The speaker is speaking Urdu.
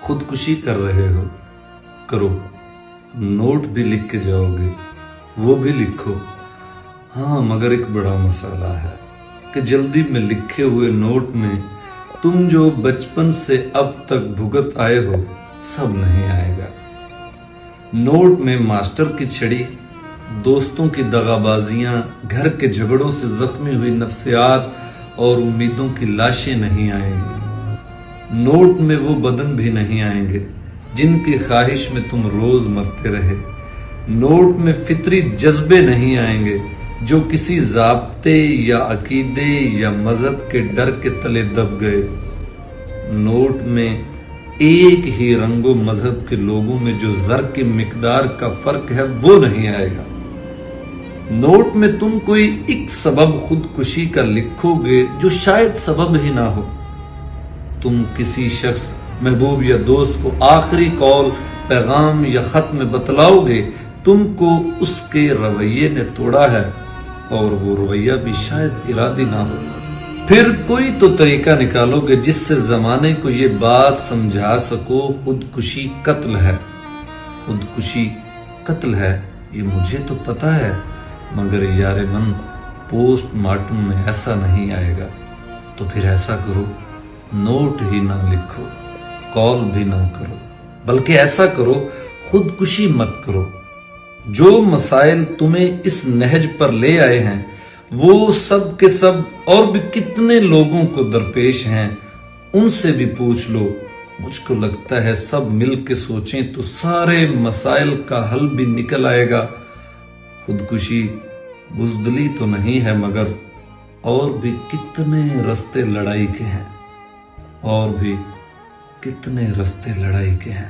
خودکشی کر رہے ہو کرو، نوٹ بھی لکھ کے جاؤ گے وہ بھی لکھو۔ ہاں مگر ایک بڑا مسئلہ ہے کہ جلدی میں لکھے ہوئے نوٹ میں تم جو بچپن سے اب تک بھگت آئے ہو سب نہیں آئے گا۔ نوٹ میں ماسٹر کی چھڑی، دوستوں کی دغا بازیاں، گھر کے جھگڑوں سے زخمی ہوئی نفسیات اور امیدوں کی لاشیں نہیں آئیں گی۔ نوٹ میں وہ بدن بھی نہیں آئیں گے جن کی خواہش میں تم روز مرتے رہے۔ نوٹ میں فطری جذبے نہیں آئیں گے جو کسی ضابطے یا عقیدے یا مذہب کے ڈر کے تلے دب گئے۔ نوٹ میں ایک ہی رنگ و مذہب کے لوگوں میں جو زر کی مقدار کا فرق ہے وہ نہیں آئے گا۔ نوٹ میں تم کوئی ایک سبب خودکشی کا لکھو گے جو شاید سبب ہی نہ ہو۔ تم کسی شخص، محبوب یا دوست کو آخری قول، پیغام یا خط میں بتلاؤ گے تم کو اس کے رویے نے توڑا ہے، اور وہ رویہ بھی شاید ارادی نہ ہو۔ پھر کوئی تو طریقہ نکالو گے جس سے زمانے کو یہ بات سمجھا سکو خودکشی قتل ہے۔ خودکشی قتل ہے یہ مجھے تو پتا ہے، مگر یار من پوسٹ مارٹم میں ایسا نہیں آئے گا۔ تو پھر ایسا کرو، نوٹ ہی نہ لکھو، کال بھی نہ کرو، بلکہ ایسا کرو خودکشی مت کرو۔ جو مسائل تمہیں اس نہج پر لے آئے ہیں وہ سب کے سب اور بھی کتنے لوگوں کو درپیش ہیں، ان سے بھی پوچھ لو۔ مجھ کو لگتا ہے سب مل کے سوچیں تو سارے مسائل کا حل بھی نکل آئے گا۔ خودکشی بزدلی تو نہیں ہے، مگر اور بھی کتنے رستے لڑائی کے ہیں، اور بھی کتنے رستے لڑائی کے ہیں۔